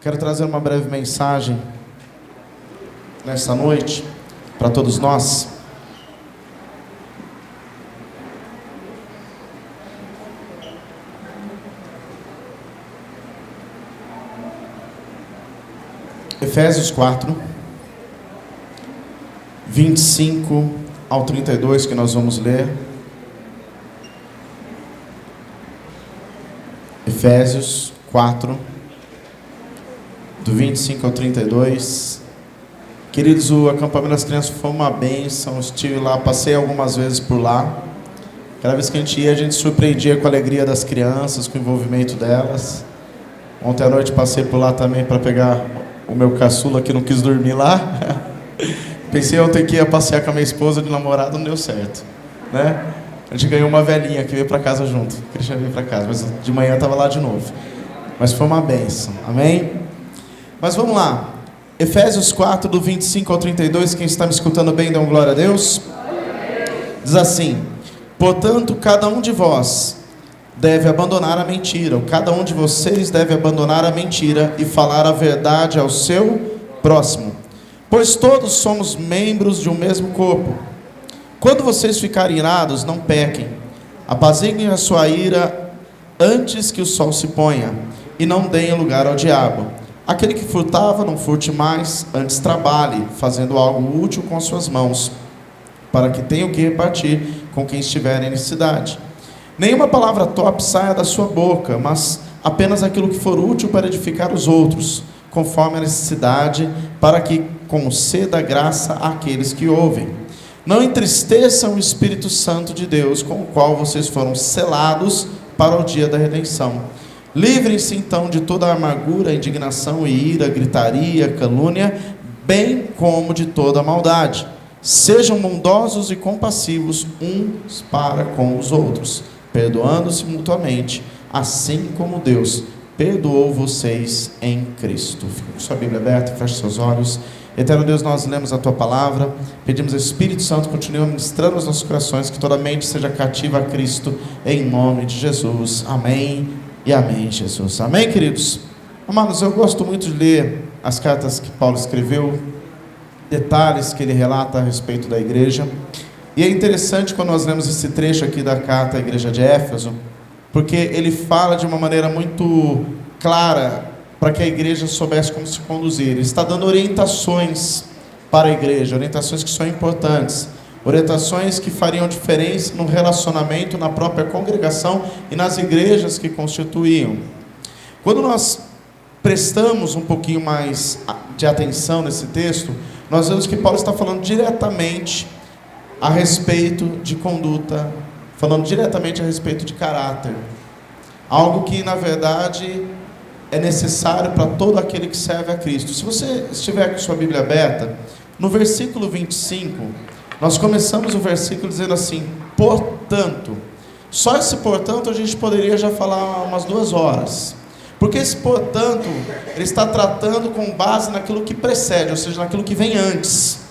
Quero trazer uma breve mensagem nessa noite para todos nós. Efésios 4, 25 ao 32, que nós vamos ler. Efésios 4, do 25 ao 32. Queridos, o acampamento das crianças foi uma bênção. Estive lá, passei algumas vezes por lá. Cada vez que a gente ia, a gente surpreendia com a alegria das crianças, com o envolvimento delas. Ontem à noite passei por lá também para pegar o meu caçula que não quis dormir lá. Pensei ontem que ia passear com a minha esposa de namorado, não deu certo, né? A gente ganhou uma velhinha que veio para casa junto. O Cristian veio para casa, mas de manhã estava lá de novo. Mas foi uma bênção, amém? Mas vamos lá. Efésios 4, do 25 ao 32. Quem está me escutando bem, dê uma glória a Deus. Diz assim: portanto, cada um de vós deve abandonar a mentira, ou cada um de vocês deve abandonar a mentira e falar a verdade ao seu próximo, pois todos somos membros de um mesmo corpo. Quando vocês ficarem irados, não pequem. Apaziguem a sua ira antes que o sol se ponha, e não deem lugar ao diabo. Aquele que furtava, não furte mais, antes trabalhe, fazendo algo útil com as suas mãos, para que tenha o que repartir com quem estiver em necessidade. Nenhuma palavra torpe saia da sua boca, mas apenas aquilo que for útil para edificar os outros, conforme a necessidade, para que conceda graça àqueles que ouvem. Não entristeçam o Espírito Santo de Deus, com o qual vocês foram selados para o dia da redenção. Livrem-se então de toda a amargura, indignação e ira, gritaria, calúnia, bem como de toda a maldade. Sejam bondosos e compassivos uns para com os outros, perdoando-se mutuamente, assim como Deus perdoou vocês em Cristo. Fique com sua Bíblia aberta, feche seus olhos. Eterno Deus, nós lemos a Tua Palavra, pedimos ao Espírito Santo, continue ministrando os nossos corações, que toda mente seja cativa a Cristo, em nome de Jesus. Amém e amém, Jesus. Amém, queridos? Amados, eu gosto muito de ler as cartas que Paulo escreveu, detalhes que ele relata a respeito da igreja. E é interessante quando nós lemos esse trecho aqui da carta à igreja de Éfeso, porque ele fala de uma maneira muito clara para que a igreja soubesse como se conduzir. Ele está dando orientações para a igreja, orientações que são importantes, orientações que fariam diferença no relacionamento, na própria congregação e nas igrejas que constituíam. Quando nós prestamos um pouquinho mais de atenção nesse texto, nós vemos que Paulo está falando diretamente a respeito de conduta, falando diretamente a respeito de caráter. Algo que, na verdade, é necessário para todo aquele que serve a Cristo. Se você estiver com sua Bíblia aberta, no versículo 25, nós começamos o versículo dizendo assim: portanto. Só esse portanto a gente poderia já falar umas 2 horas. Porque esse portanto, ele está tratando com base naquilo que precede, ou seja, naquilo que vem antes.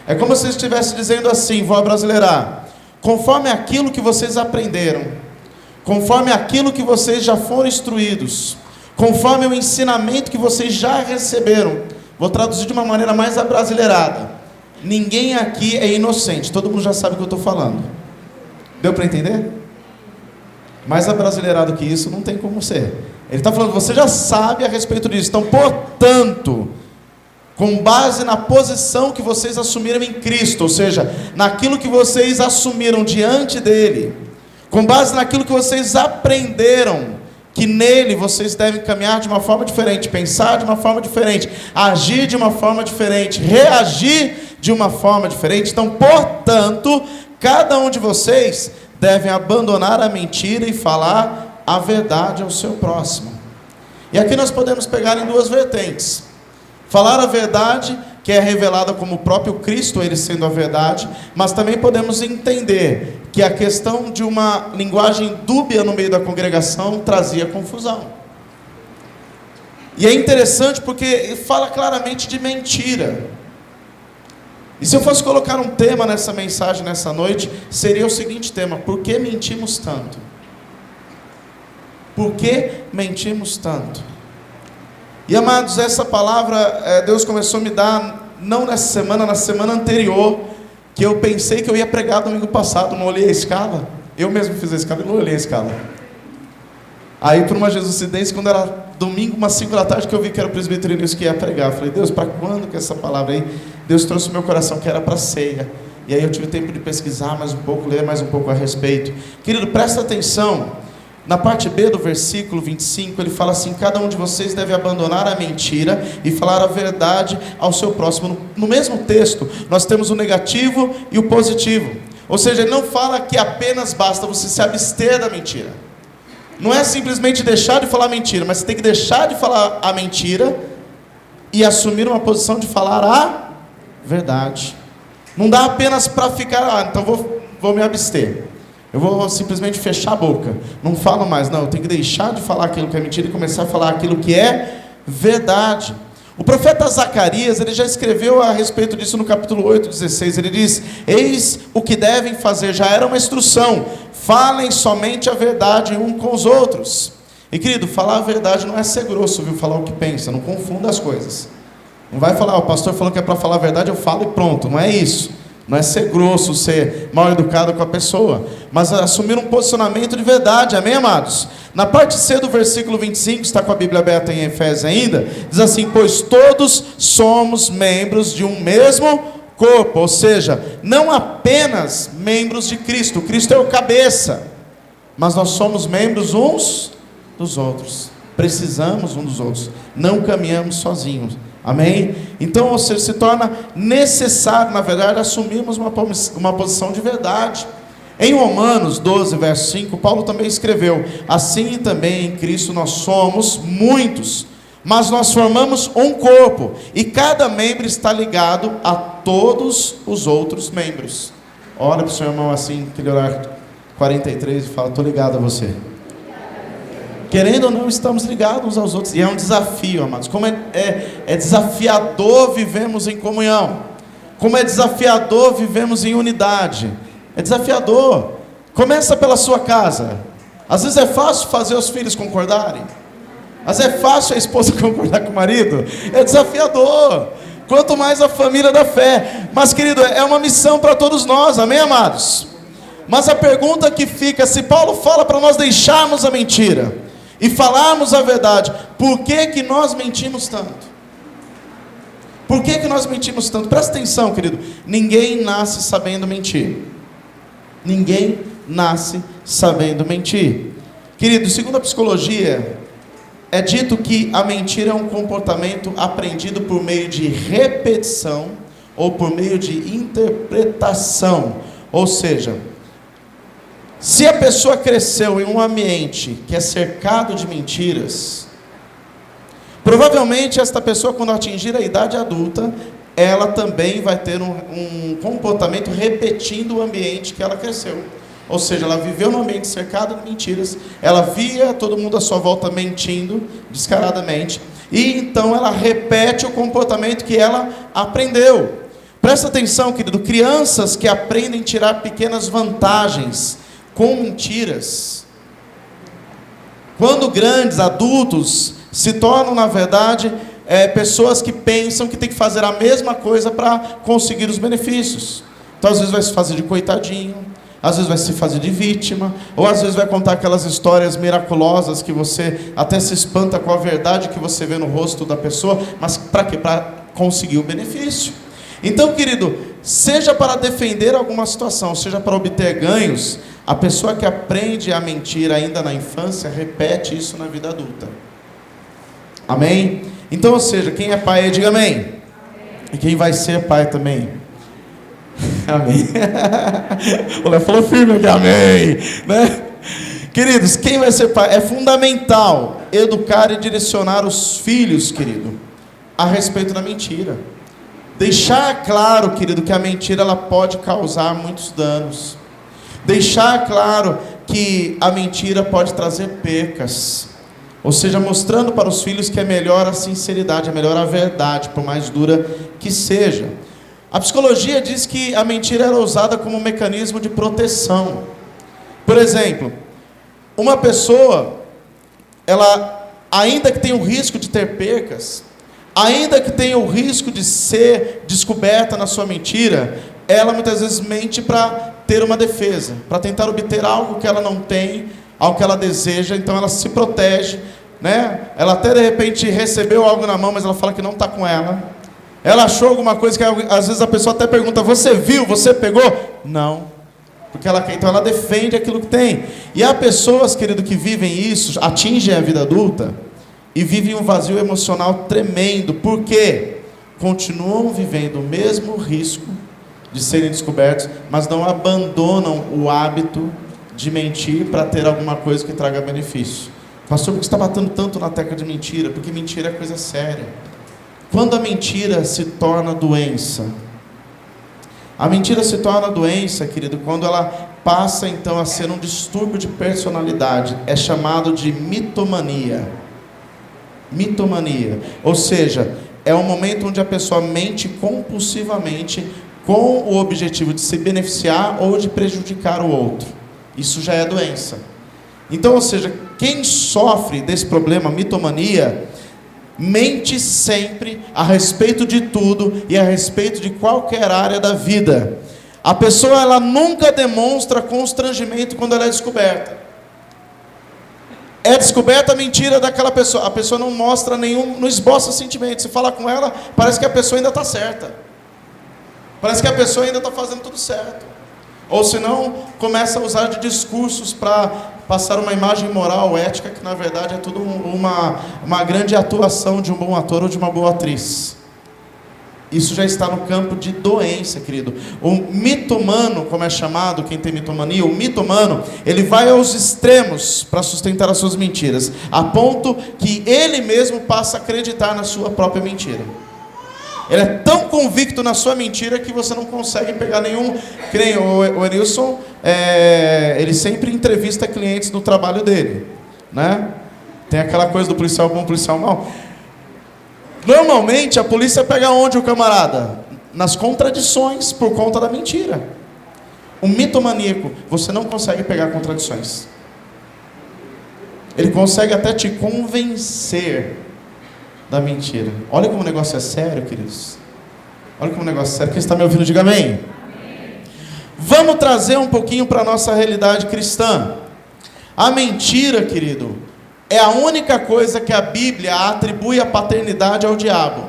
É como se ele estivesse dizendo assim, vou abrasileirar: conforme aquilo que vocês aprenderam, conforme aquilo que vocês já foram instruídos, conforme o ensinamento que vocês já receberam. Vou traduzir de uma maneira mais abrasileirada: ninguém aqui é inocente, todo mundo já sabe o que eu estou falando. Deu para entender? Mais abrasileirado que isso não tem como ser. Ele está falando, você já sabe a respeito disso. Então, portanto, com base na posição que vocês assumiram em Cristo, ou seja, naquilo que vocês assumiram diante dele, com base naquilo que vocês aprenderam, que nele vocês devem caminhar de uma forma diferente, pensar de uma forma diferente, agir de uma forma diferente, reagir de uma forma diferente. Então, portanto, cada um de vocês deve abandonar a mentira e falar a verdade ao seu próximo. E aqui nós podemos pegar em 2 vertentes. Falar a verdade, que é revelada como o próprio Cristo, ele sendo a verdade, mas também podemos entender que a questão de uma linguagem dúbia no meio da congregação trazia confusão. E é interessante porque ele fala claramente de mentira. E se eu fosse colocar um tema nessa mensagem, nessa noite, seria o seguinte tema: por que mentimos tanto? Por que mentimos tanto? E amados, essa palavra Deus começou a me dar, não nessa semana, na semana anterior, que eu pensei que eu ia pregar domingo passado, não olhei a escala. Eu mesmo fiz a escala e não olhei a escala. Aí por uma jesuicidência, quando era domingo, umas 5 da tarde, que eu vi que era o presbítero Nilson que ia pregar. Eu falei, Deus, para quando que essa palavra aí? Deus trouxe no meu coração que era para ceia. E aí eu tive tempo de pesquisar mais um pouco, ler mais um pouco a respeito. Querido, presta atenção. Na parte B do versículo 25, ele fala assim: cada um de vocês deve abandonar a mentira e falar a verdade ao seu próximo. No mesmo texto, nós temos o negativo e o positivo. Ou seja, ele não fala que apenas basta você se abster da mentira. Não é simplesmente deixar de falar mentira, mas você tem que deixar de falar a mentira e assumir uma posição de falar a verdade. Não dá apenas para ficar, então vou me abster. Eu vou simplesmente fechar a boca. Não falo mais, não. Eu tenho que deixar de falar aquilo que é mentira e começar a falar aquilo que é verdade. O profeta Zacarias, ele já escreveu a respeito disso no capítulo 8:16. Ele diz: eis o que devem fazer. Já era uma instrução. Falem somente a verdade um com os outros. E querido, falar a verdade não é ser grosso, viu? Falar o que pensa. Não confunda as coisas. Não vai falar, o pastor falou que é para falar a verdade, eu falo e pronto. Não é isso. Não é ser grosso, ser mal educado com a pessoa, mas assumir um posicionamento de verdade, amém, amados? Na parte C do versículo 25, está com a Bíblia aberta em Efésios ainda, diz assim: pois todos somos membros de um mesmo corpo, ou seja, não apenas membros de Cristo. Cristo é o cabeça, mas nós somos membros uns dos outros, precisamos uns dos outros, não caminhamos sozinhos. Amém? Então, ou seja, se torna necessário, na verdade, assumirmos uma posição de verdade. Em Romanos 12, verso 5, Paulo também escreveu: assim também em Cristo nós somos muitos, mas nós formamos um corpo, e cada membro está ligado a todos os outros membros. Olha para o seu irmão assim, aquele horário 43, e fala: estou ligado a você. Querendo ou não, estamos ligados uns aos outros. E é um desafio, amados. Como é desafiador vivemos em comunhão. Como é desafiador vivemos em unidade. É desafiador. Começa pela sua casa. Às vezes é fácil fazer os filhos concordarem. Às vezes é fácil a esposa concordar com o marido. É desafiador. Quanto mais a família da fé. Mas, querido, é uma missão para todos nós. Amém, amados? Mas a pergunta que fica: se Paulo fala para nós deixarmos a mentira e falarmos a verdade, por que que nós mentimos tanto? Por que que nós mentimos tanto? Presta atenção, querido. Ninguém nasce sabendo mentir. Ninguém nasce sabendo mentir. Querido, segundo a psicologia, é dito que a mentira é um comportamento aprendido por meio de repetição ou por meio de interpretação. Ou seja, se a pessoa cresceu em um ambiente que é cercado de mentiras, provavelmente esta pessoa, quando atingir a idade adulta, ela também vai ter um comportamento repetindo o ambiente que ela cresceu. Ou seja, ela viveu num ambiente cercado de mentiras, ela via todo mundo à sua volta mentindo descaradamente, e então ela repete o comportamento que ela aprendeu. Presta atenção, querido, crianças que aprendem a tirar pequenas vantagens com mentiras, quando grandes, adultos, se tornam, na verdade, pessoas que pensam que tem que fazer a mesma coisa para conseguir os benefícios. Então, às vezes vai se fazer de coitadinho, às vezes vai se fazer de vítima, ou às vezes vai contar aquelas histórias miraculosas que você até se espanta com a verdade que você vê no rosto da pessoa, mas para quê? Para conseguir o benefício. Então, querido, seja para defender alguma situação, seja para obter ganhos, a pessoa que aprende a mentir ainda na infância, repete isso na vida adulta. Amém? Então, ou seja, quem é pai, diga amém. Amém. E quem vai ser pai também. Amém. O Léo falou firme aqui, amém. Né? Queridos, quem vai ser pai? É fundamental educar e direcionar os filhos, querido, a respeito da mentira. Deixar claro, querido, que a mentira ela pode causar muitos danos. Deixar claro que a mentira pode trazer percas. Ou seja, mostrando para os filhos que é melhor a sinceridade, é melhor a verdade, por mais dura que seja. A psicologia diz que a mentira era usada como um mecanismo de proteção. Por exemplo, uma pessoa, ela ainda que tenha o risco de ter percas, ainda que tenha o risco de ser descoberta na sua mentira, ela muitas vezes mente para ter uma defesa, para tentar obter algo que ela não tem, algo que ela deseja, então ela se protege, né? Ela até de repente recebeu algo na mão, mas ela fala que não está com ela. Ela achou alguma coisa que às vezes a pessoa até pergunta: você viu? Você pegou? Não. Porque ela quer, então ela defende aquilo que tem. E há pessoas, querido, que vivem isso, atingem a vida adulta e vivem um vazio emocional tremendo. Por quê? Continuam vivendo o mesmo risco de serem descobertos, mas não abandonam o hábito de mentir para ter alguma coisa que traga benefício. Pastor, por que você está batendo tanto na tecla de mentira? Porque mentira é coisa séria. Quando a mentira se torna doença, a mentira se torna doença, querido, quando ela passa então a ser um distúrbio de personalidade. É chamado de mitomania. Mitomania. Ou seja, é um momento onde a pessoa mente compulsivamente com o objetivo de se beneficiar ou de prejudicar o outro. Isso já é doença. Então, ou seja, quem sofre desse problema, mitomania, mente sempre a respeito de tudo e a respeito de qualquer área da vida. A pessoa, ela nunca demonstra constrangimento quando ela é descoberta. É descoberta a mentira daquela pessoa. A pessoa não mostra nenhum, não esboça sentimento. Se falar com ela, parece que a pessoa ainda está certa. Parece que a pessoa ainda está fazendo tudo certo. Ou senão, começa a usar de discursos para passar uma imagem moral, ética, que na verdade é tudo uma grande atuação de um bom ator ou de uma boa atriz. Isso já está no campo de doença, querido. O mitomano, como é chamado, quem tem mitomania, o mitomano, ele vai aos extremos para sustentar as suas mentiras, a ponto que ele mesmo passa a acreditar na sua própria mentira. Ele é tão convicto na sua mentira que você não consegue pegar nenhum... Que nem o Enilson, ele sempre entrevista clientes no trabalho dele, né? Tem aquela coisa do policial bom, policial mau. Normalmente a polícia pega onde o camarada? Nas contradições, por conta da mentira. O mitomaníaco, você não consegue pegar contradições. Ele consegue até te convencer da mentira. Olha como o negócio é sério, queridos. Olha como o negócio é sério. Quem está me ouvindo, diga amém. Amém. Vamos trazer um pouquinho para a nossa realidade cristã. A mentira, querido, é a única coisa que a Bíblia atribui a paternidade ao diabo.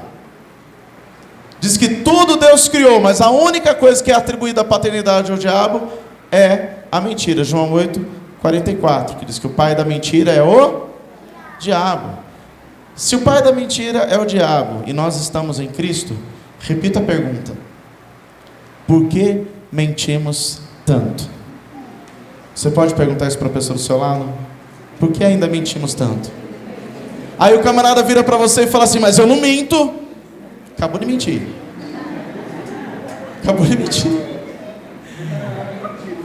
Diz que tudo Deus criou, mas a única coisa que é atribuída a paternidade ao diabo é a mentira. João 8:44, que diz que o pai da mentira é o diabo. Se o pai da mentira é o diabo e nós estamos em Cristo, repita a pergunta: por que mentimos tanto? Você pode perguntar isso para a pessoa do seu lado? Por que ainda mentimos tanto? Aí o camarada vira para você e fala assim: mas eu não minto. Acabou de mentir. Acabou de mentir.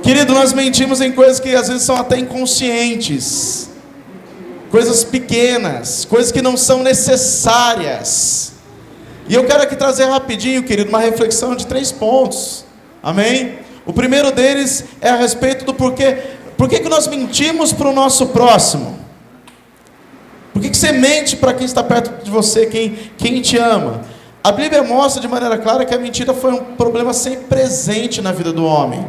Querido, nós mentimos em coisas que às vezes são até inconscientes. Coisas pequenas, coisas que não são necessárias. E eu quero aqui trazer rapidinho, querido, uma reflexão de 3 pontos. Amém? O primeiro deles é a respeito do porquê. Por que nós mentimos para o nosso próximo? Por que você mente para quem está perto de você, quem te ama? A Bíblia mostra de maneira clara que a mentira foi um problema sempre presente na vida do homem.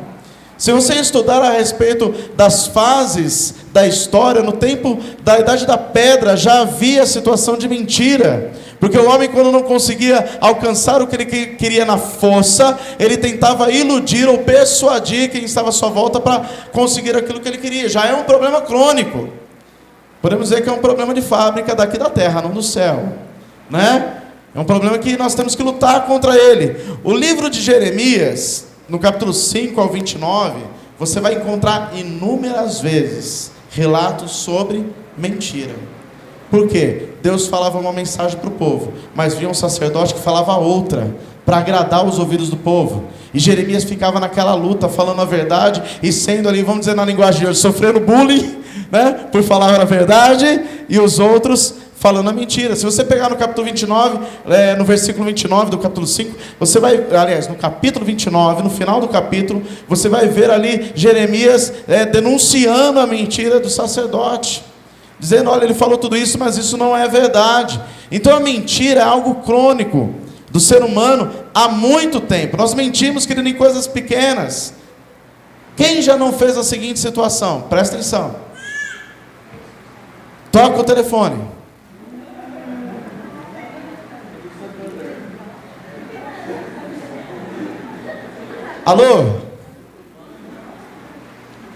Se você estudar a respeito das fases da história, no tempo da Idade da Pedra já havia situação de mentira. Porque o homem, quando não conseguia alcançar o que ele queria na força, ele tentava iludir ou persuadir quem estava à sua volta para conseguir aquilo que ele queria. Já é um problema crônico. Podemos dizer que é um problema de fábrica daqui da terra, não do céu, né? É um problema que nós temos que lutar contra ele. O livro de Jeremias, no capítulo 5 ao 29, você vai encontrar inúmeras vezes relatos sobre mentira. Por quê? Deus falava uma mensagem para o povo, mas vinha um sacerdote que falava outra, para agradar os ouvidos do povo. E Jeremias ficava naquela luta, falando a verdade, e sendo ali, vamos dizer na linguagem de hoje, sofrendo bullying, né, por falar a verdade, e os outros falando a mentira. Se você pegar no capítulo 29, no versículo 29 do capítulo 5, você vai, aliás, no capítulo 29, no final do capítulo, você vai ver ali Jeremias denunciando a mentira do sacerdote. dizendo, olha, ele falou tudo isso, mas isso não é verdade. Então a mentira é algo crônico do ser humano há muito tempo. Nós mentimos, querido, em coisas pequenas. Quem já não fez a seguinte situação? Presta atenção. Toca o telefone. Alô?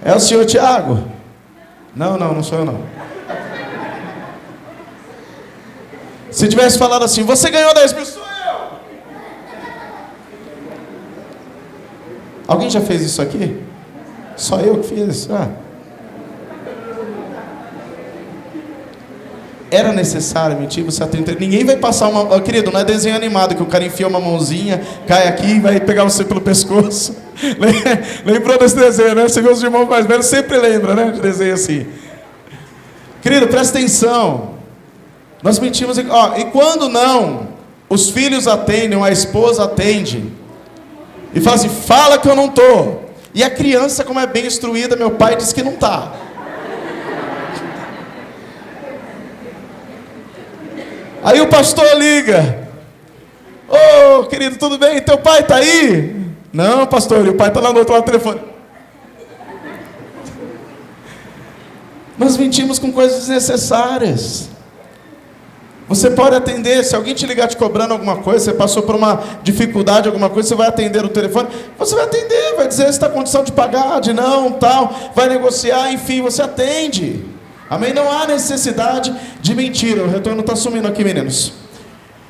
É o senhor Tiago? Não sou eu não. Se tivesse falado assim, você ganhou 10 mil, sou eu! Alguém já fez isso aqui? Só eu que fiz. Era necessário mentir, você atenta. Ninguém vai passar uma... Querido, não é desenho animado que o cara enfia uma mãozinha, cai aqui e vai pegar você pelo pescoço. Lembrou desse desenho, né? Você vê os irmãos mais velhos, sempre lembra, né? De desenho assim. Querido, presta atenção. Nós mentimos, e quando não, os filhos atendem, a esposa atende, e fala assim, fala que eu não estou. E a criança, como é bem instruída, meu pai diz que não está. Aí o pastor liga, ô querido, tudo bem? Teu pai está aí? Não, pastor, o pai está lá no outro lado do telefone. Nós mentimos com coisas desnecessárias. Você pode atender, se alguém te ligar te cobrando alguma coisa, você passou por uma dificuldade, alguma coisa, você vai atender o telefone, você vai atender, vai dizer se está com condição de pagar, de não, tal, vai negociar, enfim, você atende. Amém? Não há necessidade de mentira. O retorno está sumindo aqui, meninos.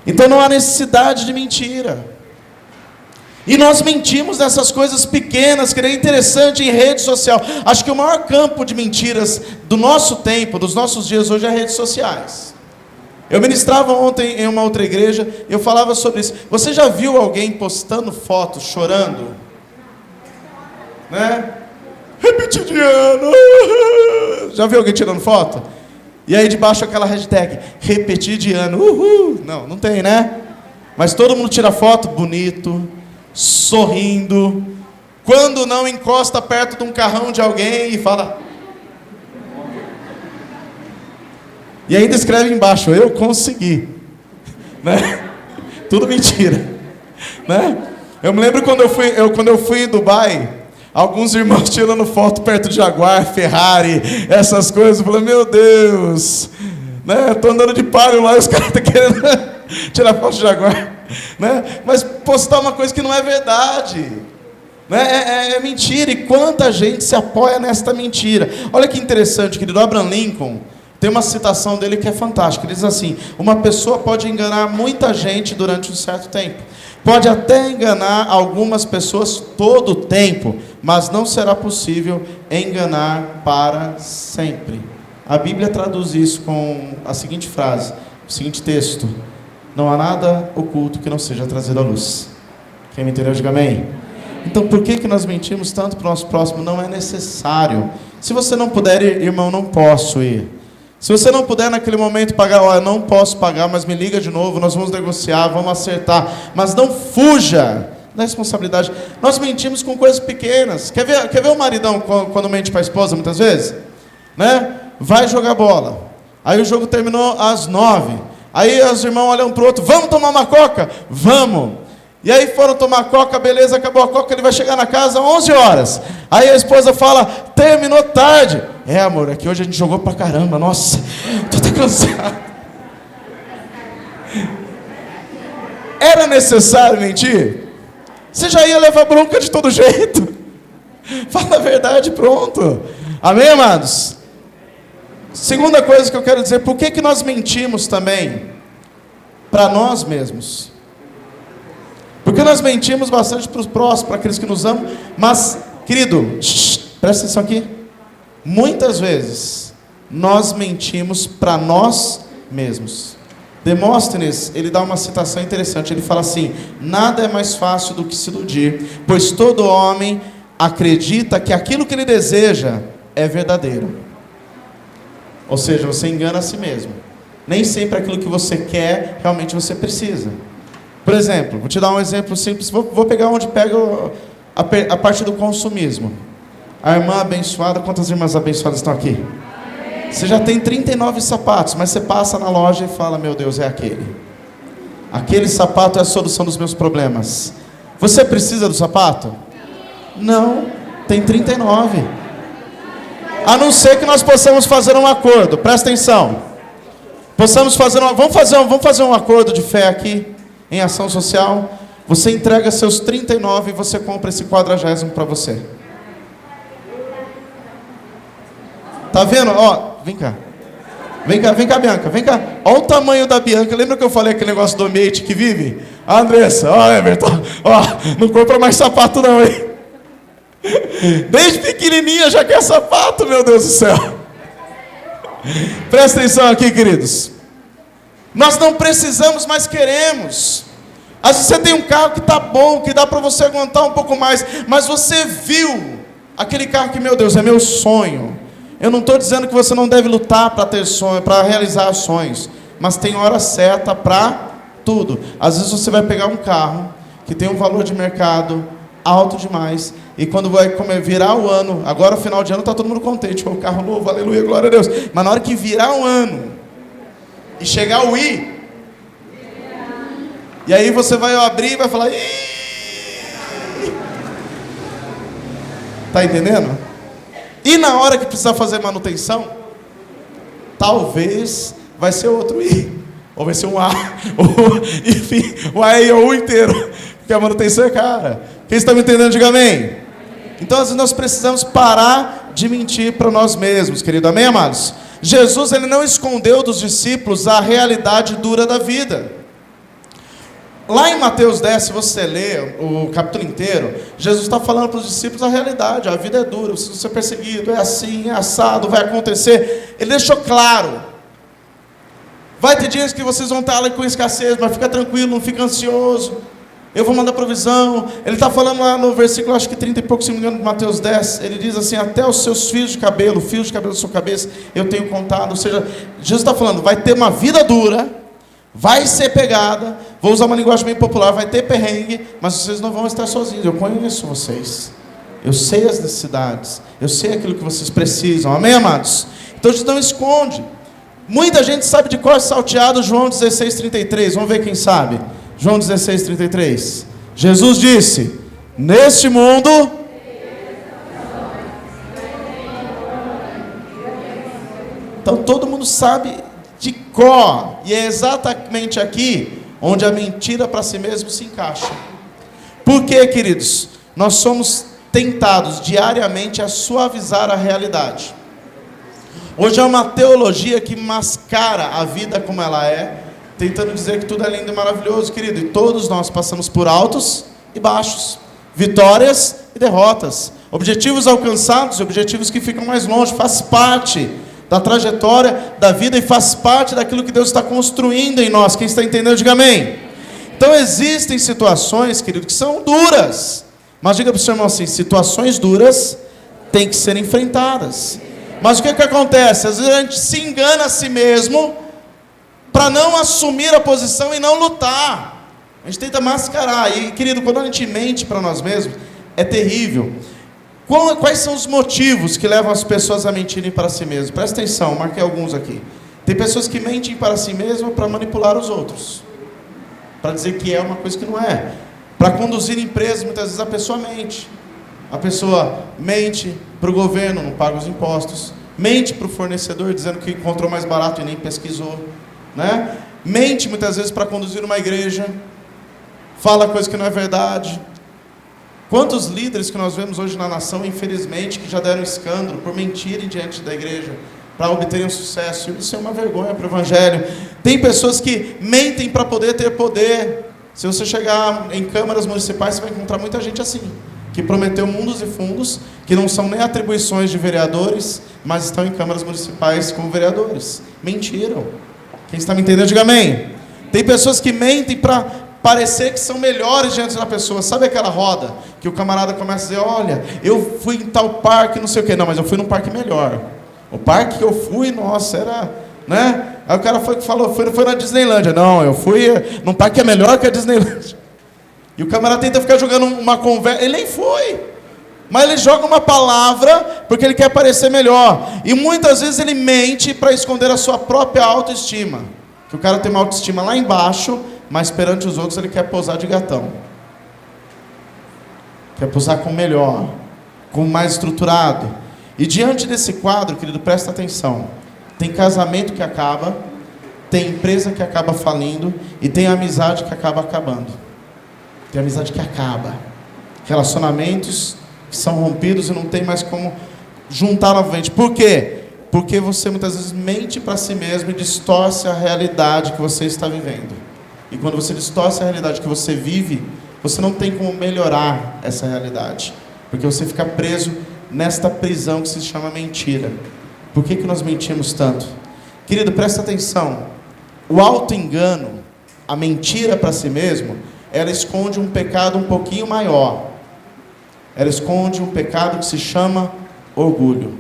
Então não há necessidade de mentira. E nós mentimos nessas coisas pequenas, que é interessante em rede social. Acho que o maior campo de mentiras do nosso tempo, dos nossos dias hoje, é redes sociais. Eu ministrava ontem em uma outra igreja, e eu falava sobre isso. Você já viu alguém postando fotos, chorando? Né? Repetidiano! Já viu alguém tirando foto? E aí debaixo aquela hashtag, repetidiano, uhul! Não tem, né? Mas todo mundo tira foto bonito, sorrindo. Quando não, encosta perto de um carrão de alguém e fala... E ainda escreve embaixo, eu consegui. Né? Tudo mentira. Né? Eu me lembro quando eu fui em Dubai, alguns irmãos tirando foto perto de Jaguar, Ferrari, essas coisas. Eu falei, meu Deus, né? Estou andando de Palio lá e os caras estão querendo tirar foto de Jaguar. Né? Mas postar uma coisa que não é verdade. Né? É mentira. E quanta gente se apoia nesta mentira. Olha que interessante, querido. Abraham Lincoln, tem uma citação dele que é fantástica. Ele diz assim, uma pessoa pode enganar muita gente durante um certo tempo. Pode até enganar algumas pessoas todo o tempo, mas não será possível enganar para sempre. A Bíblia traduz isso com a seguinte frase, o seguinte texto: não há nada oculto que não seja trazido à luz. Quem me entendeu, diga amém. Então por que nós mentimos tanto para o nosso próximo? Não é necessário. Se você não puder ir, irmão, não posso ir. Se você não puder naquele momento pagar, eu não posso pagar, mas me liga de novo, nós vamos negociar, vamos acertar. Mas não fuja da responsabilidade. Nós mentimos com coisas pequenas. Quer ver o maridão quando mente para a esposa muitas vezes? Né? Vai jogar bola. Aí o jogo terminou às 9. Aí os irmãos olham para o outro, vamos tomar uma coca? Vamos. E aí foram tomar coca, beleza, acabou a coca, ele vai chegar na casa às 11 horas. Aí a esposa fala, terminou tarde. É, amor, é que hoje a gente jogou pra caramba, nossa, tô até cansado. Era necessário mentir? Você já ia levar bronca de todo jeito. Fala a verdade, pronto. Amém, amados? Segunda coisa que eu quero dizer, por que nós mentimos também? Para nós mesmos. Porque nós mentimos bastante para os próximos, para aqueles que nos amam. Mas, querido, presta atenção aqui. Muitas vezes, nós mentimos para nós mesmos. Demóstenes, ele dá uma citação interessante. Ele fala assim, nada é mais fácil do que se iludir, pois todo homem acredita que aquilo que ele deseja é verdadeiro. Ou seja, você engana a si mesmo. Nem sempre aquilo que você quer, realmente você precisa. Por exemplo, vou te dar um exemplo simples. Vou pegar onde pega a parte do consumismo. A irmã abençoada, quantas irmãs abençoadas estão aqui? Você já tem 39 sapatos, mas você passa na loja e fala: meu Deus, é aquele. Aquele sapato é a solução dos meus problemas. Você precisa do sapato? Não, tem 39. A não ser que nós possamos fazer um acordo, presta atenção. Vamos fazer um acordo de fé aqui, em ação social. Você entrega seus 39 e você compra esse 40º para você. Tá vendo? Ó, vem cá. Vem cá, Bianca, vem cá. Olha o tamanho da Bianca. Lembra que eu falei aquele negócio do ambiente que vive? Andressa, ó, Everton, ó, não compra mais sapato não, hein? Desde pequenininha já quer sapato, meu Deus do céu. Presta atenção aqui, queridos. Nós não precisamos, mas queremos. Às vezes você tem um carro que está bom, que dá para você aguentar um pouco mais, mas você viu aquele carro que, meu Deus, é meu sonho. Eu não estou dizendo que você não deve lutar para ter sonho, para realizar sonhos, mas tem hora certa para tudo. Às vezes você vai pegar um carro que tem um valor de mercado alto demais, e quando vai virar o ano, agora final de ano está todo mundo contente, o carro novo, aleluia, glória a Deus, mas na hora que virar o ano e chegar o I, e aí você vai abrir e vai falar: tá entendendo? E na hora que precisar fazer manutenção, talvez vai ser outro I, ou vai ser um A, ou, enfim, o A e o U inteiro, porque a manutenção é cara. Quem está me entendendo, diga amém. Então, às vezes nós precisamos parar de mentir para nós mesmos, querido. Amém, amados? Jesus, ele não escondeu dos discípulos a realidade dura da vida. Lá em Mateus 10, se você ler o capítulo inteiro, Jesus está falando para os discípulos a realidade. A vida é dura, você vai ser perseguido, é assim, é assado, vai acontecer. Ele deixou claro. Vai ter dias que vocês vão estar ali com escassez, mas fica tranquilo, não fica ansioso. Eu vou mandar provisão. Ele está falando lá no versículo, acho que 30 e pouco, se não me engano, de Mateus 10. Ele diz assim: até os seus fios de cabelo da sua cabeça, eu tenho contado. Ou seja, Jesus está falando, vai ter uma vida dura, vai ser pegada, vou usar uma linguagem bem popular, vai ter perrengue, mas vocês não vão estar sozinhos. Eu conheço vocês. Eu sei as necessidades. Eu sei aquilo que vocês precisam. Amém, amados? Então, Jesus não esconde. Muita gente sabe de cor salteado João 16:33. Vamos ver quem sabe. João 16:33. Jesus disse: neste mundo... Então todo mundo sabe de cor. E é exatamente aqui onde a mentira para si mesmo se encaixa. Por quê, queridos? Nós somos tentados diariamente a suavizar a realidade. Hoje é uma teologia que mascara a vida como ela é, tentando dizer que tudo é lindo e maravilhoso, querido. E todos nós passamos por altos e baixos, vitórias e derrotas, objetivos alcançados e objetivos que ficam mais longe. Faz parte da trajetória da vida e faz parte daquilo que Deus está construindo em nós. Quem está entendendo, diga amém. Então existem situações, querido, que são duras, mas diga para o seu irmão assim: situações duras têm que ser enfrentadas. Mas o que acontece? Às vezes a gente se engana a si mesmo para não assumir a posição e não lutar. A gente tenta mascarar. E, querido, quando a gente mente para nós mesmos, é terrível. Quais são os motivos que levam as pessoas a mentirem para si mesmas? Presta atenção, marquei alguns aqui. Tem pessoas que mentem para si mesmas para manipular os outros, para dizer que é uma coisa que não é. Para conduzir empresas, muitas vezes a pessoa mente. A pessoa mente para o governo, não paga os impostos. Mente para o fornecedor, dizendo que encontrou mais barato e nem pesquisou, né? Mente muitas vezes para conduzir uma igreja. Fala coisa que não é verdade. Quantos líderes que nós vemos hoje na nação, infelizmente, que já deram escândalo por mentirem diante da igreja para obterem um sucesso. Isso é uma vergonha para o evangelho. Tem pessoas que mentem para poder ter poder. Se você chegar em câmaras municipais, você vai encontrar muita gente assim, que prometeu mundos e fundos, que não são nem atribuições de vereadores, mas estão em câmaras municipais como vereadores. Mentiram. Quem está me entendendo, diga amém. Tem pessoas que mentem para parecer que são melhores diante da pessoa. Sabe aquela roda que o camarada começa a dizer: olha, eu fui em tal parque, não sei o que. Não, mas eu fui num parque melhor. O parque que eu fui, nossa, era, né? Aí o cara falou, foi na Disneylândia. Não, eu fui num parque que é melhor que a Disneylândia. E o camarada tenta ficar jogando uma conversa. Ele nem foi. Mas ele joga uma palavra porque ele quer parecer melhor. E muitas vezes ele mente para esconder a sua própria autoestima. Que o cara tem uma autoestima lá embaixo, mas perante os outros ele quer posar de gatão. Quer posar com melhor, com mais estruturado. E diante desse quadro, querido, presta atenção. Tem casamento que acaba, tem empresa que acaba falindo e tem amizade que acaba acabando. Tem amizade que acaba. Relacionamentos que são rompidos e não tem mais como juntar novamente. Por quê? Porque você muitas vezes mente para si mesmo e distorce a realidade que você está vivendo. E quando você distorce a realidade que você vive, você não tem como melhorar essa realidade. Porque você fica preso nesta prisão que se chama mentira. Por que nós mentimos tanto? Querido, presta atenção. O auto-engano, a mentira para si mesmo, ela esconde um pecado um pouquinho maior. Ela esconde um pecado que se chama orgulho.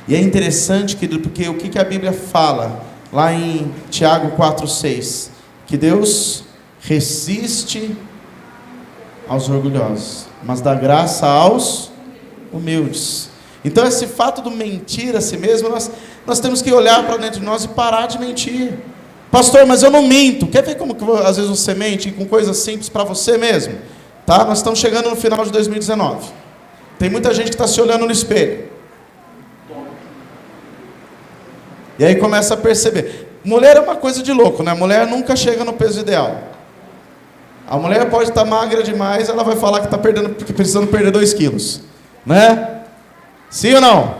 E é interessante, querido, porque o que a Bíblia fala lá em Tiago 4,6? Que Deus resiste aos orgulhosos, mas dá graça aos humildes. Então esse fato do mentir a si mesmo, nós temos que olhar para dentro de nós e parar de mentir. Pastor, mas eu não minto. Quer ver como que às vezes você mente com coisas simples para você mesmo? Tá? Nós estamos chegando no final de 2019. Tem muita gente que está se olhando no espelho. E aí começa a perceber. Mulher é uma coisa de louco, né? Mulher nunca chega no peso ideal. A mulher pode estar magra demais, ela vai falar que está precisando perder 2 quilos. Né? Sim ou não?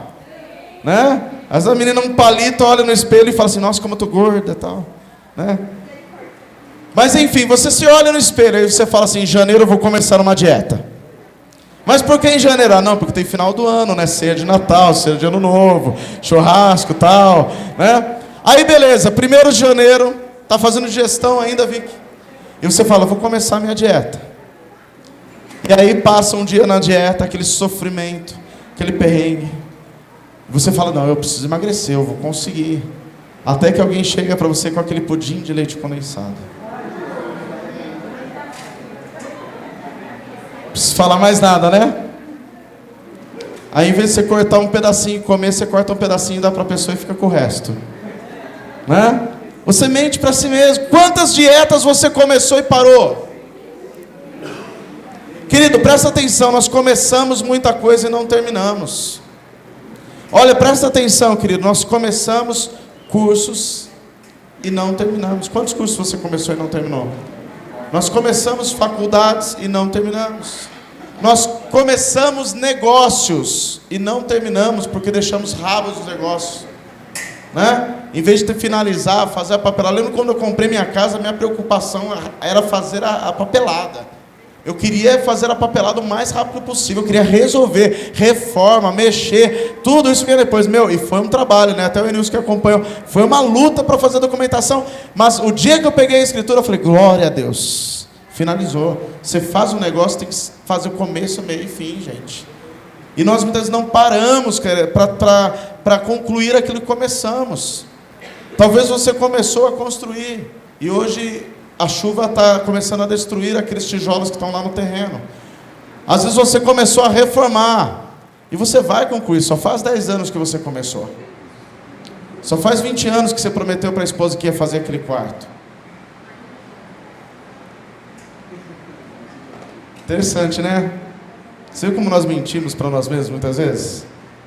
Né? Às vezes a menina um palito olha no espelho e fala assim, nossa, como eu tô gorda e tal. Né? Mas enfim, você se olha no espelho e você fala assim, em janeiro eu vou começar uma dieta. Mas por que em janeiro? Ah, não, porque tem final do ano, né? Ceia de Natal, ceia de Ano Novo, churrasco e tal, né? Aí beleza, 1º de janeiro, tá fazendo digestão ainda, Vicky? E você fala, vou começar a minha dieta. E aí passa um dia na dieta, aquele sofrimento, aquele perrengue. Você fala, não, eu preciso emagrecer, eu vou conseguir. Até que alguém chega para você com aquele pudim de leite condensado. Não preciso falar mais nada, né? Aí em vez de você cortar um pedacinho e comer, você corta um pedacinho e dá para a pessoa e fica com o resto. Né? Você mente para si mesmo. Quantas dietas você começou e parou? Querido, presta atenção, nós começamos muita coisa e não terminamos. Olha, presta atenção, querido, nós começamos cursos e não terminamos. Quantos cursos você começou e não terminou? Nós começamos faculdades e não terminamos. Nós começamos negócios e não terminamos porque deixamos rabos dos negócios. Né? Em vez de finalizar, fazer a papelada. Lembro quando eu comprei minha casa, minha preocupação era fazer a papelada. Eu queria fazer a papelada o mais rápido possível. Eu queria resolver, reforma, mexer, tudo isso vinha depois. E foi um trabalho, né? Até o Enilson que acompanhou. Foi uma luta para fazer a documentação. Mas o dia que eu peguei a escritura, eu falei, glória a Deus. Finalizou. Você faz um negócio, tem que fazer o começo, meio e fim, gente. E nós muitas vezes não paramos para concluir aquilo que começamos. Talvez você começou a construir e hoje a chuva está começando a destruir aqueles tijolos que estão lá no terreno. Às vezes você começou a reformar e você vai concluir. Só faz 10 anos que você começou. Só faz 20 anos que você prometeu para a esposa que ia fazer aquele quarto. Interessante, né? Você viu como nós mentimos para nós mesmos muitas vezes?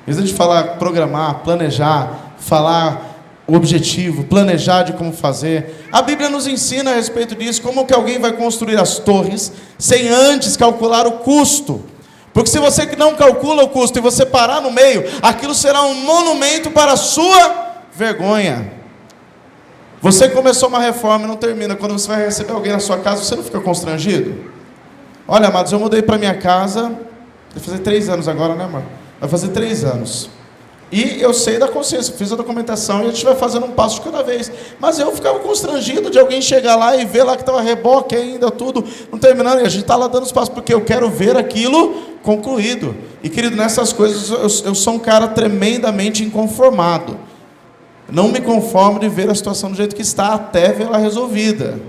Em vez de falar, programar, planejar, falar o objetivo, planejar de como fazer. A Bíblia nos ensina a respeito disso, como que alguém vai construir as torres sem antes calcular o custo. Porque se você não calcula o custo e você parar no meio, aquilo será um monumento para a sua vergonha. Você começou uma reforma e não termina. Quando você vai receber alguém na sua casa, você não fica constrangido? Olha, amados, eu mudei para minha casa, vai fazer 3 anos agora, né, amor? Vai fazer 3 anos. E eu sei da consciência, fiz a documentação e a gente vai fazendo um passo de cada vez. Mas eu ficava constrangido de alguém chegar lá e ver lá que estava reboque ainda, tudo, não terminando. E a gente está lá dando os passos, porque eu quero ver aquilo concluído. E, querido, nessas coisas eu sou um cara tremendamente inconformado. Não me conformo de ver a situação do jeito que está até vê-la resolvida.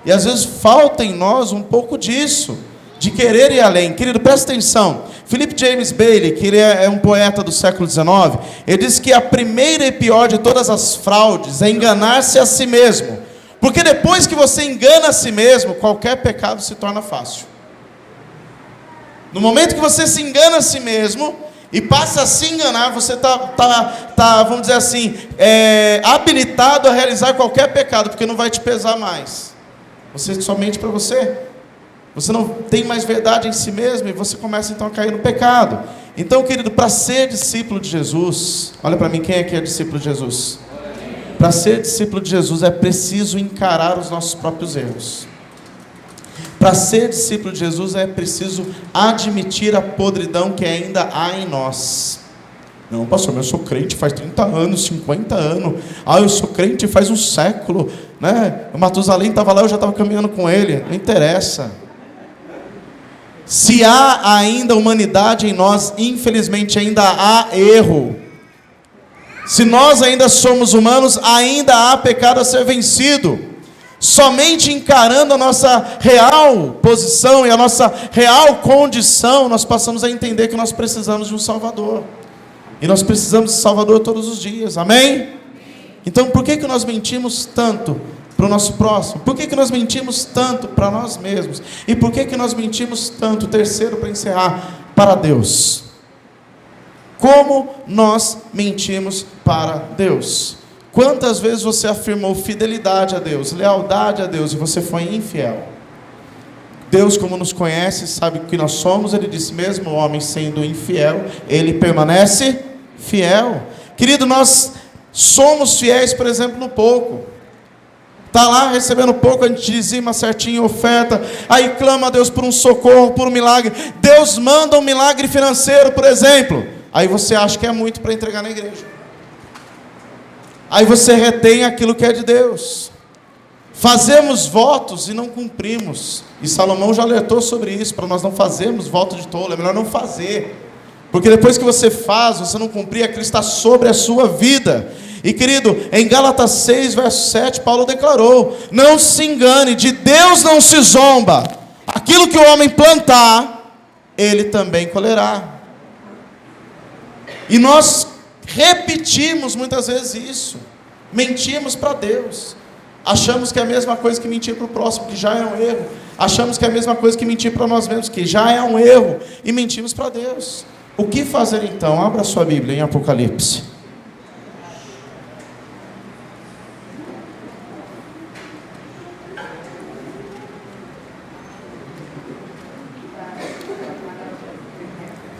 E às vezes falta em nós um pouco disso. de querer ir além. Querido, presta atenção. Philip James Bailey, que ele é um poeta do século XIX, ele diz que a primeira e pior de todas as fraudes é enganar-se a si mesmo. Porque depois que você engana a si mesmo, qualquer pecado se torna fácil. No momento que você se engana a si mesmo e passa a se enganar, você tá, vamos dizer assim, habilitado a realizar qualquer pecado, porque não vai te pesar mais. Você só mente para você. Você não tem mais verdade em si mesmo e você começa então a cair no pecado. Então, querido, para ser discípulo de Jesus, olha para mim, quem aqui é discípulo de Jesus? Para ser discípulo de Jesus é preciso encarar os nossos próprios erros. Para ser discípulo de Jesus é preciso admitir a podridão que ainda há em nós. Não, pastor, mas eu sou crente faz 30 anos, 50 anos. Eu sou crente faz um século, né? O Matusalém estava lá, eu já estava caminhando com ele. Não interessa. Se há ainda humanidade em nós, infelizmente ainda há erro. Se nós ainda somos humanos, ainda há pecado a ser vencido. Somente encarando a nossa real posição e a nossa real condição, nós passamos a entender que nós precisamos de um Salvador. E nós precisamos de Salvador todos os dias, amém? Então por que nós mentimos tanto para o nosso próximo? Por que nós mentimos tanto para nós mesmos? E por que nós mentimos tanto, terceiro para encerrar, para Deus? Como nós mentimos para Deus? Quantas vezes você afirmou fidelidade a Deus, lealdade a Deus, e você foi infiel? Deus, como nos conhece, sabe o que nós somos. Ele disse, mesmo o homem sendo infiel, ele permanece fiel. Querido, nós somos fiéis, por exemplo, no pouco. Está lá recebendo pouco, a gente dizima certinho, oferta, aí clama a Deus por um socorro, por um milagre. Deus manda um milagre financeiro, por exemplo. Aí você acha que é muito para entregar na igreja. Aí você retém aquilo que é de Deus. Fazemos votos e não cumprimos. E Salomão já alertou sobre isso, para nós não fazermos voto de tolo. É melhor não fazer. Porque depois que você faz, você não cumprir, aquilo está sobre a sua vida. E querido, em Gálatas 6, verso 7, Paulo declarou, não se engane, de Deus não se zomba. Aquilo que o homem plantar, ele também colherá. E nós repetimos muitas vezes isso. Mentimos para Deus. Achamos que é a mesma coisa que mentir para o próximo, que já é um erro. Achamos que é a mesma coisa que mentir para nós mesmos, que já é um erro. E mentimos para Deus. O que fazer então? Abra sua Bíblia em Apocalipse.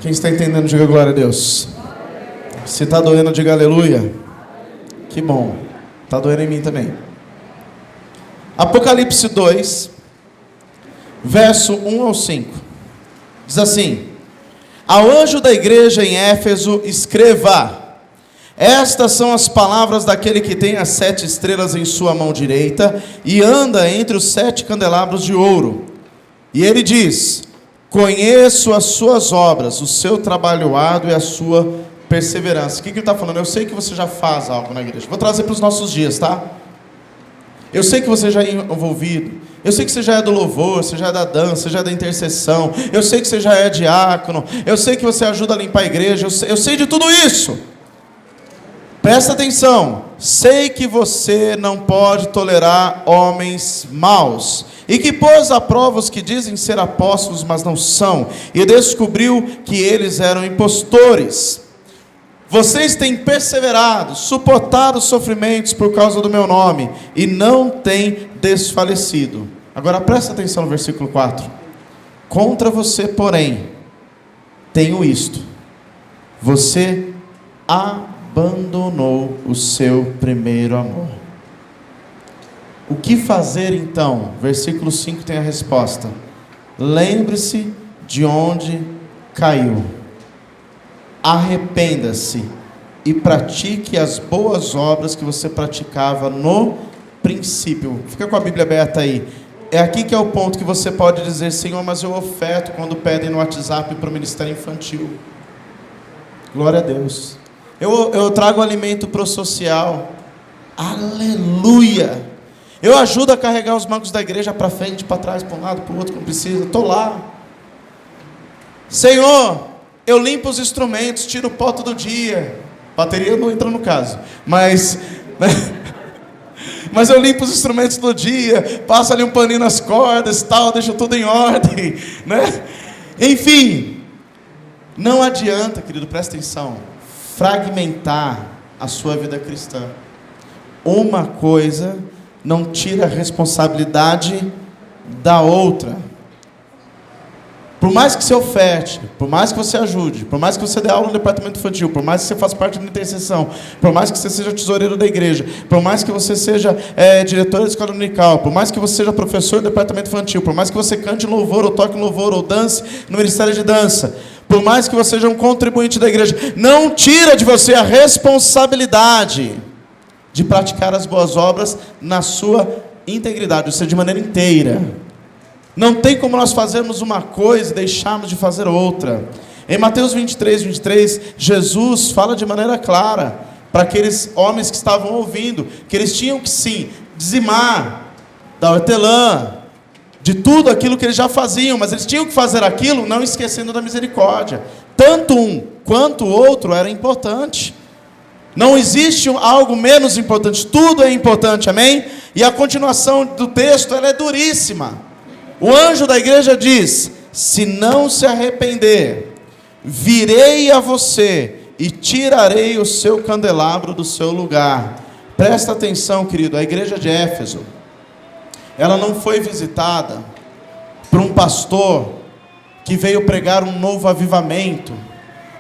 Quem está entendendo, diga glória a Deus. Se está doendo, diga aleluia. Que bom. Está doendo em mim também. Apocalipse 2, verso 1 ao 5. Diz assim: ao anjo da igreja em Éfeso escreva: estas são as palavras daquele que tem as 7 estrelas em sua mão direita e anda entre os 7 candelabros de ouro. E ele diz: conheço as suas obras, o seu trabalho árduo e a sua perseverança. O que ele está falando? Eu sei que você já faz algo na igreja. Vou trazer para os nossos dias, tá? Eu sei que você já é envolvido. Eu sei que você já é do louvor, você já é da dança, você já é da intercessão. Eu sei que você já é diácono. Eu sei que você ajuda a limpar a igreja. Eu sei de tudo isso. Presta atenção. Sei que você não pode tolerar homens maus, e que pôs à prova os que dizem ser apóstolos, mas não são, e descobriu que eles eram impostores. Vocês têm perseverado, suportado os sofrimentos por causa do meu nome, e não têm desfalecido. Agora presta atenção no versículo 4. Contra você, porém, tenho isto: você abandonou o seu primeiro amor. O que fazer então? Versículo 5 tem a resposta. Lembre-se de onde caiu. Arrependa-se e pratique as boas obras que você praticava no princípio. Fica com a Bíblia aberta aí. É aqui que é o ponto que você pode dizer: Senhor, mas eu oferto quando pedem no WhatsApp para o ministério infantil. Glória a Deus. Eu trago alimento para o social. Aleluia. Eu ajudo a carregar os bancos da igreja para frente, para trás, para um lado, para o outro, quando precisa. Estou lá. Senhor, eu limpo os instrumentos, tiro o pó todo dia. Bateria não entra no caso, mas eu limpo os instrumentos todo dia, passo ali um paninho nas cordas, tal, deixo tudo em ordem, né? Enfim, não adianta, querido, presta atenção, fragmentar a sua vida cristã. Uma coisa não tira a responsabilidade da outra. Por mais que você oferte, por mais que você ajude, por mais que você dê aula no departamento infantil, por mais que você faça parte da intercessão, por mais que você seja tesoureiro da igreja, por mais que você seja diretor da escola dominical, por mais que você seja professor do departamento infantil, por mais que você cante louvor, ou toque louvor, ou dance no ministério de dança, por mais que você seja um contribuinte da igreja, não tira de você a responsabilidade de praticar as boas obras na sua integridade, ou seja, de maneira inteira. Não tem como nós fazermos uma coisa e deixarmos de fazer outra. Em Mateus 23, Jesus fala de maneira clara para aqueles homens que estavam ouvindo, que eles tinham que sim, dizimar da hortelã, de tudo aquilo que eles já faziam, mas eles tinham que fazer aquilo não esquecendo da misericórdia. Tanto um quanto o outro era importante. Não existe algo menos importante, tudo é importante, amém? E a continuação do texto, ela é duríssima. O anjo da igreja diz: se não se arrepender, virei a você e tirarei o seu candelabro do seu lugar. Presta atenção, querido, a igreja de Éfeso, ela não foi visitada por um pastor que veio pregar um novo avivamento,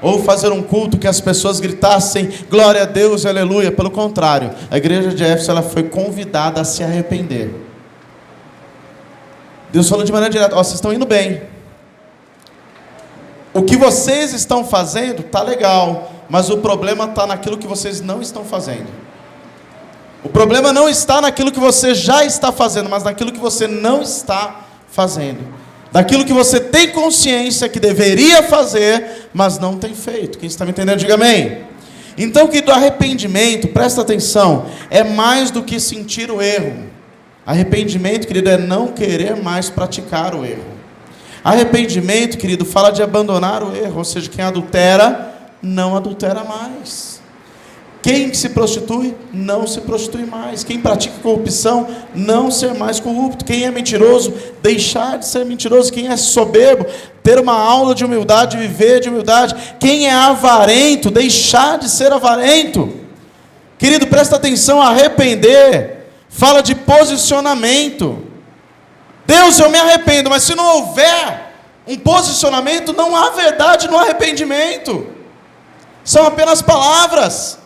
ou fazer um culto que as pessoas gritassem glória a Deus, aleluia. Pelo contrário, a igreja de Éfeso, ela foi convidada a se arrepender. Deus falou de maneira direta: vocês estão indo bem, o que vocês estão fazendo está legal, mas o problema está naquilo que vocês não estão fazendo. O problema não está naquilo que você já está fazendo, mas naquilo que você não está fazendo, daquilo que você tem consciência que deveria fazer, mas não tem feito. Quem está me entendendo, diga amém. Então, querido, arrependimento, presta atenção, é mais do que sentir o erro. Arrependimento, querido, é não querer mais praticar o erro. Arrependimento, querido, fala de abandonar o erro, ou seja, quem adultera, não adultera mais. Quem se prostitui, não se prostitui mais. Quem pratica corrupção, não ser mais corrupto. Quem é mentiroso, deixar de ser mentiroso. Quem é soberbo, ter uma aula de humildade, viver de humildade. Quem é avarento, deixar de ser avarento. Querido, presta atenção, arrepender fala de posicionamento. Deus, eu me arrependo, mas se não houver um posicionamento, não há verdade no arrependimento. São apenas palavras.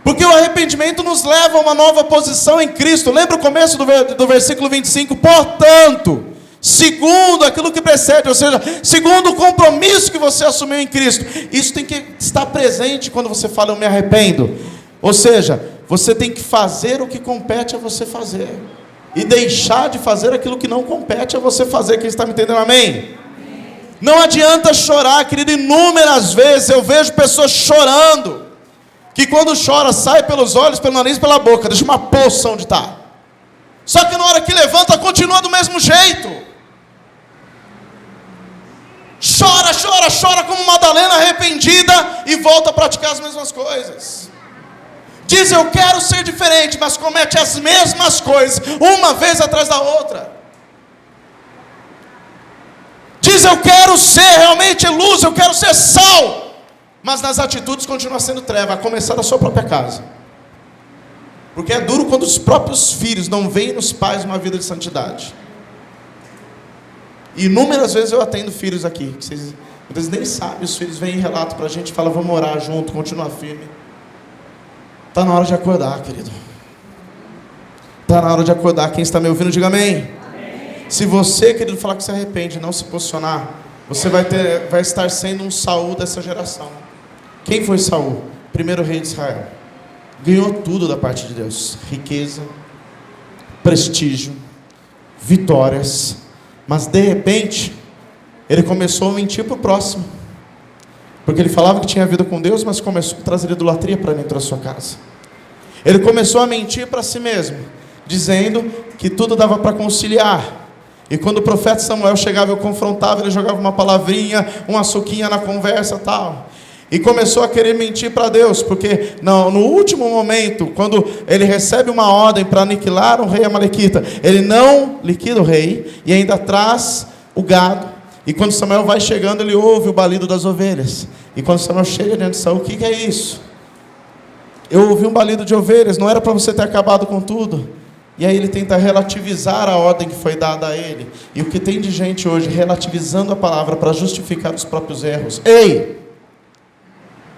Porque o arrependimento nos leva a uma nova posição em Cristo. Lembra o começo do versículo 25? Portanto, segundo aquilo que precede, ou seja, segundo o compromisso que você assumiu em Cristo. Isso tem que estar presente quando você fala eu me arrependo. Ou seja, você tem que fazer o que compete a você fazer, e deixar de fazer aquilo que não compete a você fazer. Quem está me entendendo, amém? Não adianta chorar, querido. Inúmeras vezes eu vejo pessoas chorando, que quando chora sai pelos olhos, pelo nariz, pela boca, deixa uma poça onde está. Só que na hora que levanta, continua do mesmo jeito. Chora, chora, chora como Madalena arrependida e volta a praticar as mesmas coisas. Diz eu quero ser diferente, mas comete as mesmas coisas, uma vez atrás da outra. Diz eu quero ser realmente luz, eu quero ser sal, mas nas atitudes continua sendo treva, a começar da sua própria casa. Porque é duro quando os próprios filhos não veem nos pais uma vida de santidade. E inúmeras vezes eu atendo filhos aqui, que vocês nem sabem, os filhos vêm em relato para a gente, falam vamos orar junto, continuar firme. Está na hora de acordar, querido. Está na hora de acordar. Quem está me ouvindo, diga amém. Amém. Se você, querido, falar que se arrepende e não se posicionar, você vai estar sendo um Saul dessa geração. Quem foi Saul? Primeiro rei de Israel. Ganhou tudo da parte de Deus. Riqueza, prestígio, vitórias. Mas de repente, ele começou a mentir para o próximo. Porque ele falava que tinha vida com Deus, mas começou a trazer idolatria para dentro da sua casa. Ele começou a mentir para si mesmo, dizendo que tudo dava para conciliar. E quando o profeta Samuel chegava, eu confrontava, ele jogava uma palavrinha, uma suquinha na conversa, tal. E começou a querer mentir para Deus, porque no último momento, quando ele recebe uma ordem para aniquilar o rei amalequita, ele não liquida o rei e ainda traz o gado. E quando Samuel vai chegando, ele ouve o balido das ovelhas. E quando Samuel chega diante de Saul, o que é isso? Eu ouvi um balido de ovelhas, não era para você ter acabado com tudo. E aí ele tenta relativizar a ordem que foi dada a ele. E o que tem de gente hoje relativizando a palavra para justificar os próprios erros. Ei!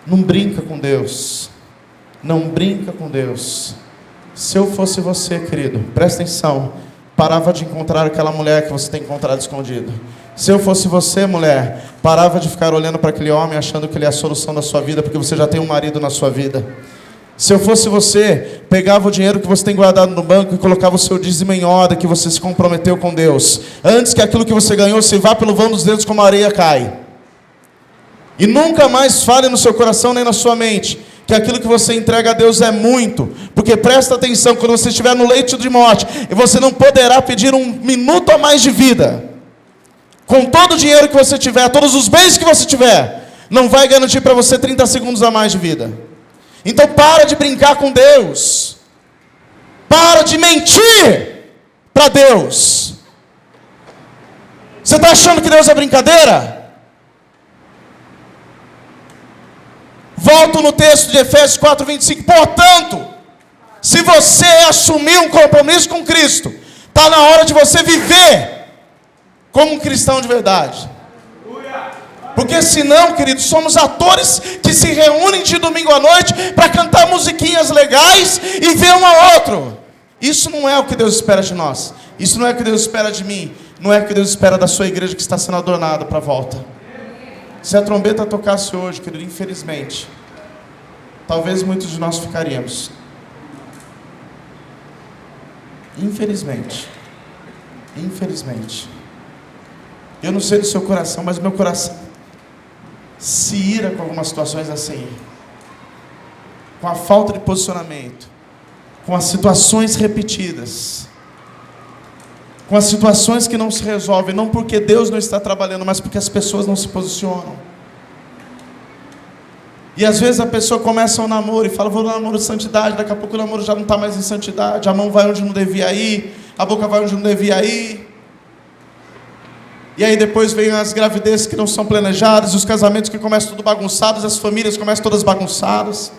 Não brinca com Deus. Não brinca com Deus. Se eu fosse você, querido, presta atenção. Parava de encontrar aquela mulher que você tem encontrado escondido. Se eu fosse você, mulher, parava de ficar olhando para aquele homem achando que ele é a solução da sua vida, porque você já tem um marido na sua vida. Se eu fosse você, pegava o dinheiro que você tem guardado no banco e colocava o seu dízimo em ordem, que você se comprometeu com Deus. Antes que aquilo que você ganhou se vá pelo vão dos dedos como a areia cai. E nunca mais fale no seu coração nem na sua mente que aquilo que você entrega a Deus é muito. Porque presta atenção, quando você estiver no leito de morte, e você não poderá pedir um minuto a mais de vida. Com todo o dinheiro que você tiver, todos os bens que você tiver, não vai garantir para você 30 segundos a mais de vida. Então para de brincar com Deus. Para de mentir para Deus. Você está achando que Deus é brincadeira? Volto no texto de Efésios 4:25. Portanto, se você assumir um compromisso com Cristo, está na hora de você viver como um cristão de verdade. Porque senão, queridos, somos atores que se reúnem de domingo à noite para cantar musiquinhas legais e ver um ao outro. Isso não é o que Deus espera de nós. Isso não é o que Deus espera de mim. Não é o que Deus espera da sua igreja que está sendo adornada para a volta. Se a trombeta tocasse hoje, querido, infelizmente, talvez muitos de nós ficaríamos. Infelizmente. Infelizmente. Eu não sei do seu coração, mas o meu coração se ira com algumas situações assim, com a falta de posicionamento, com as situações repetidas, com as situações que não se resolvem, não porque Deus não está trabalhando, mas porque as pessoas não se posicionam. E às vezes a pessoa começa um namoro e fala, vou no namoro de santidade, daqui a pouco o namoro já não está mais em santidade, a mão vai onde não devia ir, a boca vai onde não devia ir. E aí depois vem as gravidezes que não são planejadas, os casamentos que começam tudo bagunçados, as famílias começam todas bagunçadas.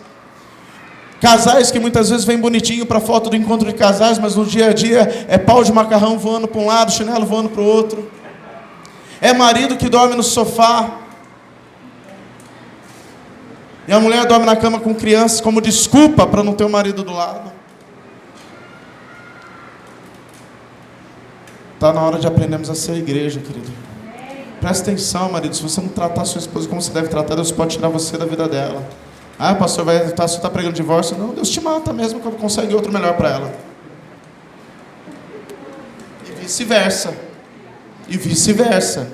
Casais que muitas vezes vêm bonitinho para a foto do encontro de casais, mas no dia a dia é pau de macarrão voando para um lado, chinelo voando para o outro. É marido que dorme no sofá. E a mulher dorme na cama com crianças como desculpa para não ter o marido do lado. Está na hora de aprendermos a ser igreja, querido. Presta atenção, marido. Se você não tratar a sua esposa como você deve tratar, Deus pode tirar você da vida dela. Ah, pastor, você está pregando divórcio? Não, Deus te mata mesmo quando consegue outro melhor para ela. E vice-versa. E vice-versa.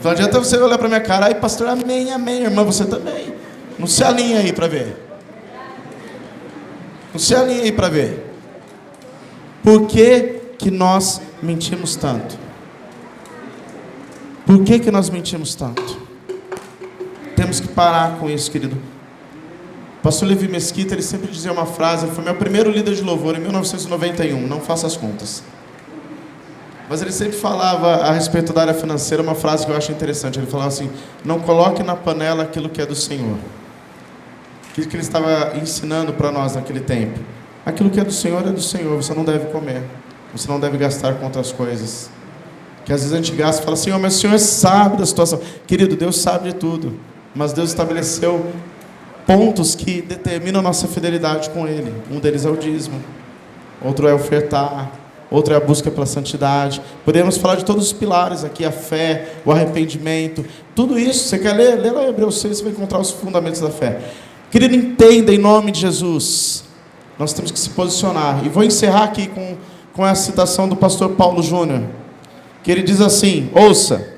Não adianta você olhar para minha cara, ai pastor, amém, amém, irmã, você também. Não se alinha aí para ver. Não se alinha aí para ver. Por que nós mentimos tanto? Por que nós mentimos tanto? Temos que parar com isso, querido. O pastor Levi Mesquita, ele sempre dizia uma frase, ele foi meu primeiro líder de louvor em 1991, não faça as contas. Mas ele sempre falava a respeito da área financeira, uma frase que eu acho interessante. Ele falava assim, não coloque na panela aquilo que é do Senhor. Aquilo que ele estava ensinando para nós naquele tempo. Aquilo que é do Senhor, você não deve comer. Você não deve gastar com outras coisas. Que às vezes a gente gasta e fala, Senhor, mas o Senhor sabe da situação. Querido, Deus sabe de tudo. Mas Deus estabeleceu pontos que determinam a nossa fidelidade com Ele. Um deles é o dízimo. Outro é ofertar. Outro é a busca pela santidade. Podemos falar de todos os pilares aqui. A fé, o arrependimento. Tudo isso, você quer ler? Lê lá em Hebreus 6, você vai encontrar os fundamentos da fé. Querido, entenda em nome de Jesus. Nós temos que se posicionar. E vou encerrar aqui com a citação do pastor Paulo Júnior, que ele diz assim, ouça,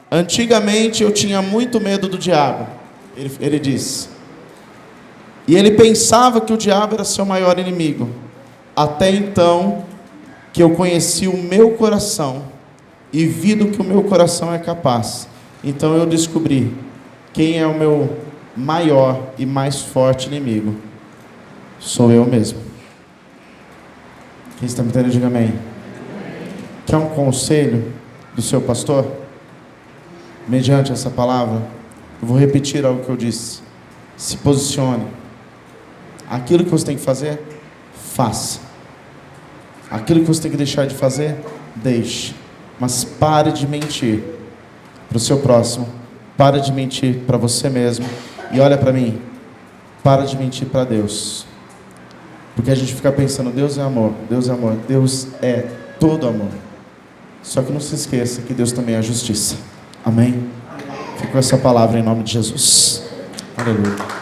antigamente eu tinha muito medo do diabo, ele diz, e ele pensava que o diabo era seu maior inimigo, até então que eu conheci o meu coração e vi do que o meu coração é capaz. Então eu descobri quem é o meu maior e mais forte inimigo. Sou eu mesmo. Quem está me entendendo, diga amém. Quer um conselho do seu pastor? Mediante essa palavra, eu vou repetir algo que eu disse. Se posicione. Aquilo que você tem que fazer, faça. Aquilo que você tem que deixar de fazer, deixe. Mas pare de mentir para o seu próximo. Pare de mentir para você mesmo. E olha para mim. Para de mentir para Deus. Porque a gente fica pensando, Deus é amor, Deus é amor, Deus é todo amor. Só que não se esqueça que Deus também é justiça. Amém? Fica com essa palavra em nome de Jesus. Aleluia.